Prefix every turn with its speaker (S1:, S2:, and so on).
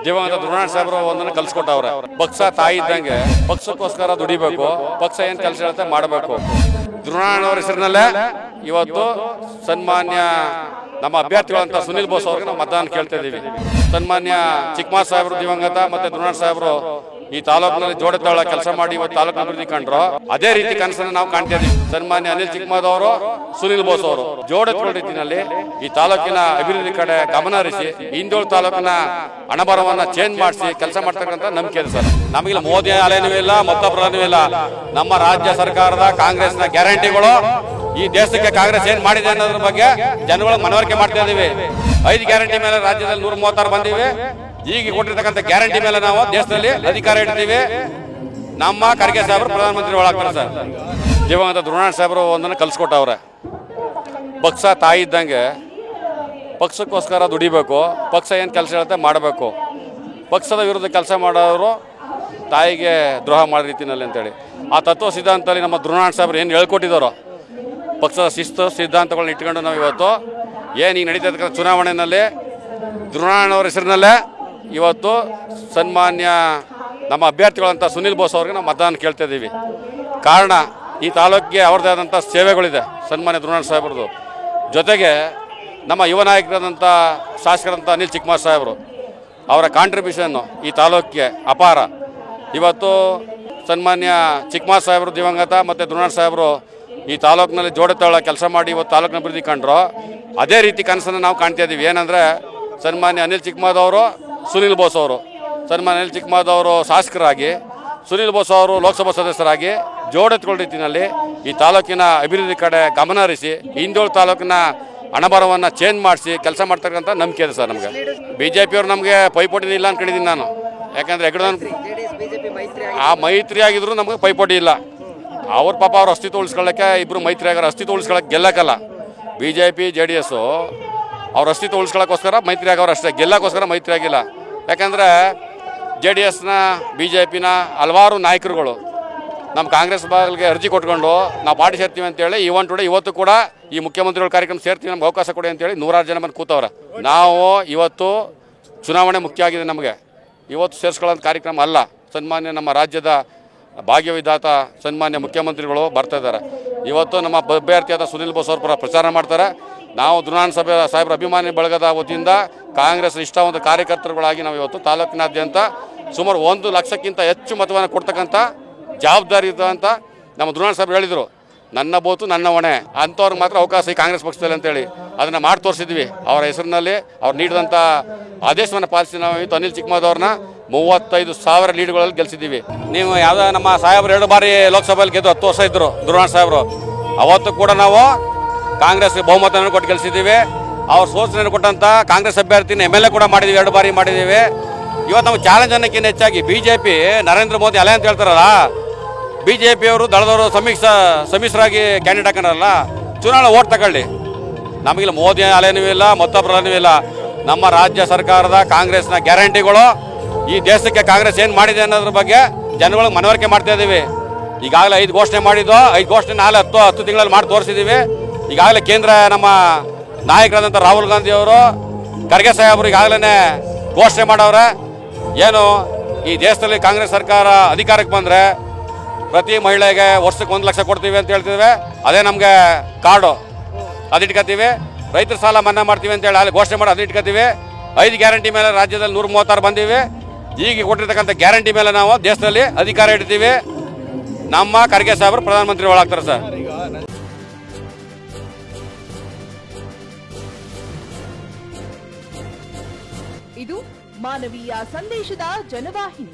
S1: ದಿವಂಗತ ಧ್ರುವನಾರಾಯಣ ಸಾಹೇಬರು ಒಂದನ್ನು ಕಲ್ಸ್ಕೊಟ್ಟವ್ರೆ. ಪಕ್ಷ ತಾಯಿ ಇದ್ದಂಗೆ ಪಕ್ಷಕ್ಕೋಸ್ಕರ ದುಡಿಬೇಕು, ಪಕ್ಷ ಏನ್ ಕೆಲಸ ಹೇಳುತ್ತೆ ಮಾಡಬೇಕು. ಧ್ರುವನಾರಾಯಣ ಅವರ ಹೆಸರಿನಲ್ಲೇ ಇವತ್ತು ಸನ್ಮಾನ್ಯ ನಮ್ಮ ಅಭ್ಯರ್ಥಿಗಳಂತ ಸುನಿಲ್ ಬೋಸ್ ಅವ್ರಿಗೆ ನಾವು ಮತದಾನ ಕೇಳ್ತಾ ಇದ್ದೀವಿ. ಸನ್ಮಾನ್ಯ ಚಿಕ್ಕಮಾರ್ ಸಾಹೇಬರು ದಿವಂಗತ ಮತ್ತೆ ಧ್ರುವನಾರಾಯಣ ಸಾಹೇಬರು ಈ ತಾಲೂಕಿನಲ್ಲಿ ಜೋಡತಾಳ ಕೆಲಸ ಮಾಡಿ ಇವತ್ತು ತಾಲೂಕಿನ ಅಭಿವೃದ್ಧಿ ಕಂಡ್ರು. ಅದೇ ರೀತಿ ಕನಸನ್ನು ನಾವು ಕಾಣ್ತಾ ಇದ್ದೀವಿ. ಸನ್ಮಾನ್ಯ ಅನಿಲ್ ಚಿಕ್ಕಮಾರ್ ಅವರು, ಸುನಿಲ್ ಬೋಸ್ ಅವರು ಜೋಡೆತ್ಕೊಳ್ಳೋ ರೀತಿಯಲ್ಲಿ ಈ ತಾಲೂಕಿನ ಅಭಿವೃದ್ಧಿ ಕಡೆ ಗಮನ ಹರಿಸಿ ಇಂದೋಳ ತಾಲೂಕಿನ ಹಣಬರವನ್ನ ಚೇಂಜ್ ಮಾಡಿಸಿ ಕೆಲಸ ಮಾಡ್ತಕ್ಕಂಥ ನಂಬಿಕೆ ಇದೆ ಸರ್. ನಮಗಿಲ್ಲ ಮೋದಿ ಅಲೆನೂ ಇಲ್ಲ, ಮತ್ತೊಬ್ಬರನೂ ಇಲ್ಲ. ನಮ್ಮ ರಾಜ್ಯ ಸರ್ಕಾರದ ಕಾಂಗ್ರೆಸ್ನ ಗ್ಯಾರಂಟಿಗಳು ಈ ದೇಶಕ್ಕೆ ಕಾಂಗ್ರೆಸ್ ಏನ್ ಮಾಡಿದೆ ಅನ್ನೋದ್ರ ಬಗ್ಗೆ ಜನಗಳಿಗೆ ಮನವರಿಕೆ ಮಾಡ್ತಾ ಇದೀವಿ. 5 ಗ್ಯಾರಂಟಿ ಮೇಲೆ ರಾಜ್ಯದಲ್ಲಿ 136 ಬಂದಿವೆ. ಈಗ ಕೊಟ್ಟಿರ್ತಕ್ಕಂಥ ಗ್ಯಾರಂಟಿ ಮೇಲೆ ನಾವು ದೇಶದಲ್ಲಿ ಅಧಿಕಾರ ಇಡ್ತೀವಿ. ನಮ್ಮ ಖರ್ಗೆ ಸಾಹೇಬರು ಪ್ರಧಾನಮಂತ್ರಿ ಒಳಗಾಗ್ತಾರೆ ಸರ್. ದಿವಂಗತ ಧ್ರುವನಾರಾಯಣ ಸಾಹೇಬರು ಒಂದನ್ನು ಕಲ್ಸ್ಕೊಟ್ಟವ್ರೆ. ಪಕ್ಷ ತಾಯಿ ಇದ್ದಂಗೆ ಪಕ್ಷಕ್ಕೋಸ್ಕರ ದುಡಿಬೇಕು, ಪಕ್ಷ ಏನು ಕೆಲಸ ಹೇಳುತ್ತೆ ಮಾಡಬೇಕು. ಪಕ್ಷದ ವಿರುದ್ಧ ಕೆಲಸ ಮಾಡೋರು ತಾಯಿಗೆ ದ್ರೋಹ ಮಾಡೋ ರೀತಿಯಲ್ಲಿ ಅಂತೇಳಿ ಆ ತತ್ವ ಸಿದ್ಧಾಂತದಲ್ಲಿ ನಮ್ಮ ಧ್ರುವನಾರಾಯಣ ಸಾಹೇಬರು ಏನು ಹೇಳ್ಕೊಟ್ಟಿದ್ದಾರೋ, ಪಕ್ಷದ ಶಿಸ್ತು ಸಿದ್ಧಾಂತಗಳನ್ನ ಇಟ್ಕೊಂಡು ನಾವು ಇವತ್ತು ಏನು ಈಗ ನಡೀತಿರ್ತಕ್ಕಂಥ ಚುನಾವಣೆಯಲ್ಲಿ ಧ್ರುವನಾರಾಯಣ ಅವರ ಹೆಸರಿನಲ್ಲೇ ಇವತ್ತು ಸನ್ಮಾನ್ಯ ನಮ್ಮ ಅಭ್ಯರ್ಥಿಗಳಂತ ಸುನಿಲ್ ಬೋಸ್ ಅವ್ರಿಗೆ ನಾವು ಮತದಾನ ಕೇಳ್ತಾ ಇದ್ದೀವಿ. ಕಾರಣ ಈ ತಾಲೂಕಿಗೆ ಅವ್ರದ್ದೇ ಆದಂಥ ಸೇವೆಗಳಿದೆ ಸನ್ಮಾನ್ಯ ಧ್ರುವನಾರಾಯಣ ಸಾಹೇಬ್ರದ್ದು. ಜೊತೆಗೆ ನಮ್ಮ ಯುವ ನಾಯಕರಾದಂಥ ಶಾಸಕರಂತ ಅನಿಲ್ ಚಿಕ್ಕಮಾರ್ ಸಾಹೇಬರು ಅವರ ಕಾಂಟ್ರಿಬ್ಯೂಷನ್ನು ಈ ತಾಲೂಕಿಗೆ ಅಪಾರ. ಇವತ್ತು ಸನ್ಮಾನ್ಯ ಚಿಕ್ಕಮಾರ್ ಸಾಹೇಬರು ದಿವಂಗತ ಮತ್ತು ಧ್ರುವನಾರಾಯಣ ಸಾಹೇಬರು ಈ ತಾಲೂಕಿನಲ್ಲಿ ಜೋಡೆತಾಳ ಕೆಲಸ ಮಾಡಿ ಇವತ್ತು ತಾಲೂಕಿನ ಅಭಿವೃದ್ಧಿ ಕಂಡ್ರು. ಅದೇ ರೀತಿ ಕನಸನ್ನು ನಾವು ಕಾಣ್ತಾ ಇದ್ದೀವಿ. ಏನಂದರೆ ಸನ್ಮಾನ್ಯ ಅನಿಲ್ ಚಿಕ್ಕಮಾರ್ ಅವರು, ಸುನಿಲ್ ಬೋಸ್ ಅವರು, ಸನ್ಮಾನ್ಯ ಅನಿಲ್ ಚಿಕ್ಕಮಾರ್ ಅವರು ಶಾಸಕರಾಗಿ, ಸುನಿಲ್ ಬೋಸ್ ಅವರು ಲೋಕಸಭಾ ಸದಸ್ಯರಾಗಿ ಜೋಡೆತ್ಕೊಳ್ಳೋ ರೀತಿಯಲ್ಲಿ ಈ ತಾಲೂಕಿನ ಅಭಿವೃದ್ಧಿ ಕಡೆ ಗಮನ ಹರಿಸಿ ಇಂದೋಳ ತಾಲೂಕಿನ ಹಣಬರವನ್ನು ಚೇಂಜ್ ಮಾಡಿಸಿ ಕೆಲಸ ಮಾಡ್ತಕ್ಕಂಥ ನಂಬಿಕೆ ಇದೆ ಸರ್ ನಮಗೆ. BJP-ಯವರು ನಮಗೆ ಪೈಪೋಟಿ ಇಲ್ಲ ಅನ್ಕೊಂಡಿದ್ದೀನಿ ನಾನು. ಯಾಕಂದರೆ ಆ ಮೈತ್ರಿ ಆಗಿದ್ರು ನಮಗೆ ಪೈಪೋಟಿ ಇಲ್ಲ. ಅವ್ರ ಪಾಪ ಅವ್ರ ಅಸ್ತಿತ್ವ ಉಳಿಸ್ಕೊಳ್ಳೋಕ್ಕೆ ಇಬ್ಬರು ಮೈತ್ರಿ ಆಗೋರು. ಅಸ್ತಿತ್ವ ಉಳಿಸ್ಕೊಳ್ಳೋಕೆ ಗೆಲ್ಲಕ್ಕಲ್ಲ. BJP JDS ಅವ್ರ ಅಸ್ತಿತ್ವ ಉಳಿಸ್ಕೊಳ್ಳೋಕ್ಕೋಸ್ಕರ ಮೈತ್ರಿ ಆಗೋರು ಅಷ್ಟೇ, ಗೆಲ್ಲಕ್ಕೋಸ್ಕರ ಮೈತ್ರಿ ಆಗಿಲ್ಲ. ಯಾಕಂದರೆ JDSನ BJPನ ಹಲವಾರು ನಾಯಕರುಗಳು ನಮ್ಮ ಕಾಂಗ್ರೆಸ್ ಬಾಗಿಲಿಗೆ ಅರ್ಜಿ ಕೊಟ್ಕೊಂಡು ನಾವು ಪಾರ್ಟಿ ಸೇರ್ತೀವಿ ಅಂತೇಳಿ ಇವತ್ತು ಕೂಡ ಈ ಮುಖ್ಯಮಂತ್ರಿಗಳ ಕಾರ್ಯಕ್ರಮ ಸೇರ್ತೀವಿ, ನಮ್ಗೆ ಅವಕಾಶ ಕೊಡಿ ಅಂತೇಳಿ 106 ಜನ ಬಂದು ಕೂತವ್ರೆ. ನಾವು ಇವತ್ತು ಚುನಾವಣೆ ಮುಖ್ಯ ಆಗಿದೆ ನಮಗೆ. ಇವತ್ತು ಸೇರಿಸ್ಕೊಳ್ಳೋ ಕಾರ್ಯಕ್ರಮ ಅಲ್ಲ. ಸನ್ಮಾನ್ಯ ನಮ್ಮ ರಾಜ್ಯದ ಭಾಗ್ಯವಿಧಾತ ಸನ್ಮಾನ್ಯ ಮುಖ್ಯಮಂತ್ರಿಗಳು ಬರ್ತಾ ಇದ್ದಾರೆ. ಇವತ್ತು ನಮ್ಮ ಅಭ್ಯರ್ಥಿಯಾದ ಸುನಿಲ್ ಬೋಸ್ ಅವ್ರ ಪರ ಪ್ರಚಾರ ಮಾಡ್ತಾರೆ. ನಾವು ಧ್ರುವನಾರಾಯಣ ಸಾಹೇಬರ ಅಭಿಮಾನಿ ಬಳಗದ ವತಿಯಿಂದ ಕಾಂಗ್ರೆಸ್ ನಿಷ್ಠಾವಂತ ಕಾರ್ಯಕರ್ತರುಗಳಾಗಿ ನಾವು ಇವತ್ತು ತಾಲೂಕಿನಾದ್ಯಂತ ಸುಮಾರು 1 ಲಕ್ಷಕ್ಕಿಂತ ಹೆಚ್ಚು ಮತವನ್ನು ಕೊಡ್ತಕ್ಕಂಥ ಜವಾಬ್ದಾರಿ ಇದ್ದಂಥ ನಮ್ಮ ಧ್ರುವನಾರಾಯಣ ಸಾಹೇಬರು ಹೇಳಿದರು, ನನ್ನ ಬೋತು ನನ್ನ ಹೊಣೆ, ಅಂಥವ್ರಿಗೆ ಮಾತ್ರ ಅವಕಾಶ ಈ ಕಾಂಗ್ರೆಸ್ ಪಕ್ಷದಲ್ಲಿ ಅಂತೇಳಿ ಅದನ್ನು ಮಾಡಿ ತೋರಿಸಿದ್ವಿ. ಅವರ ಹೆಸರಿನಲ್ಲಿ ಅವ್ರು ನೀಡಿದಂಥ ಆದೇಶವನ್ನು ಪಾಲಿಸಿ ನಾವು ಇವತ್ತು ಅನಿಲ್ ಚಿಕ್ಕಮಾರ್ ಅವ್ರನ್ನ 35,000 ಲೀಡ್ಗಳಲ್ಲಿ ಗೆಲ್ಸಿದ್ದೀವಿ. ನೀವು ಯಾವುದೋ ನಮ್ಮ ಸಾಹೇಬರು 2 ಬಾರಿ ಲೋಕಸಭೆಯಲ್ಲಿ ಗೆದ್ದು 10 ವರ್ಷ ಇದ್ದರು ಧ್ರುವನಾರಾಯಣ ಸಾಹೇಬರು. ಅವತ್ತು ಕೂಡ ನಾವು ಕಾಂಗ್ರೆಸ್ ಬಹುಮತವನ್ನು ಕೊಟ್ಟು ಗೆಲ್ಸಿದ್ದೀವಿ. ಅವ್ರು ಸೋಚನೆ ಕೊಟ್ಟಂಥ ಕಾಂಗ್ರೆಸ್ ಅಭ್ಯರ್ಥಿನ MLA ಕೂಡ ಮಾಡಿದ್ದೀವಿ, 2 ಬಾರಿ ಮಾಡಿದ್ದೀವಿ. ಇವತ್ತು ನಮ್ಮ ಚಾಲೆಂಜ್ ಅನ್ನೋಕ್ಕಿಂತ ಹೆಚ್ಚಾಗಿ BJP ನರೇಂದ್ರ ಮೋದಿ ಅಲೆ ಅಂತ ಹೇಳ್ತಾರಲ್ಲ, BJP-ಯವರು ದಳದವರು ಸಮ್ಮಿಶ್ರಾಗಿ ಕ್ಯಾಂಡಿಡೇಟ್ ಹಾಕೊಂಡಾರಲ್ಲ, ಚುನಾವಣೆ ಓಟ್ ತಗೊಳ್ಳಿ. ನಮಗಿಲ್ಲ ಮೋದಿ ಅಲೆನೂ ಇಲ್ಲ, ಮತ್ತೊಬ್ಬರ ಅಲೆನೂ ಇಲ್ಲ. ನಮ್ಮ ರಾಜ್ಯ ಸರ್ಕಾರದ ಕಾಂಗ್ರೆಸ್ನ ಗ್ಯಾರಂಟಿಗಳು ಈ ದೇಶಕ್ಕೆ ಕಾಂಗ್ರೆಸ್ ಏನು ಮಾಡಿದೆ ಅನ್ನೋದ್ರ ಬಗ್ಗೆ ಜನಗಳಿಗೆ ಮನವರಿಕೆ ಮಾಡ್ತಾ ಇದ್ದೀವಿ. ಈಗಾಗಲೇ 5 ಘೋಷಣೆ ಮಾಡಿದ್ದು, 5 ಘೋಷಣೆ 10 ತಿಂಗಳಲ್ಲಿ ಮಾಡಿ ತೋರಿಸಿದ್ದೀವಿ. ಈಗಾಗಲೇ ಕೇಂದ್ರ ನಮ್ಮ ನಾಯಕರಾದಂಥ ರಾಹುಲ್ ಗಾಂಧಿ ಅವರು, ಖರ್ಗೆ ಸಾಹೇಬರು ಈಗಾಗಲೇ ಘೋಷಣೆ ಮಾಡವ್ರೆ. ಏನು ಈ ದೇಶದಲ್ಲಿ ಕಾಂಗ್ರೆಸ್ ಸರ್ಕಾರ ಅಧಿಕಾರಕ್ಕೆ ಬಂದರೆ ಪ್ರತಿ ಮಹಿಳೆಗೆ ವರ್ಷಕ್ಕೆ 1 ಲಕ್ಷ ಕೊಡ್ತೀವಿ ಅಂತ ಹೇಳ್ತಿದ್ದೇವೆ. ಅದೇ ನಮಗೆ ಕಾರ್ಡು, ಅದು ಇಟ್ಕೊತೀವಿ. ರೈತರ ಸಾಲ ಮನ್ನಾ ಮಾಡ್ತೀವಿ ಅಂತೇಳಿ ಅಲ್ಲಿ ಘೋಷಣೆ ಮಾಡಿ ಅದು ಇಟ್ಕೊತೀವಿ. 5 ಗ್ಯಾರಂಟಿ ಮೇಲೆ ರಾಜ್ಯದಲ್ಲಿ 136 ಬಂದಿವೆ. ಈಗ ಕೊಟ್ಟಿರ್ತಕ್ಕಂಥ ಗ್ಯಾರಂಟಿ ಮೇಲೆ ನಾವು ದೇಶದಲ್ಲಿ ಅಧಿಕಾರ ಇಡ್ತೀವಿ. ನಮ್ಮ ಖರ್ಗೆ ಸಾಹೇಬರು ಪ್ರಧಾನಮಂತ್ರಿ ಒಳಗಾಗ್ತಾರೆ ಸರ್.
S2: ಇದು ಮಾನವೀಯ ಸಂದೇಶದ ಜನವಾಹಿನಿ.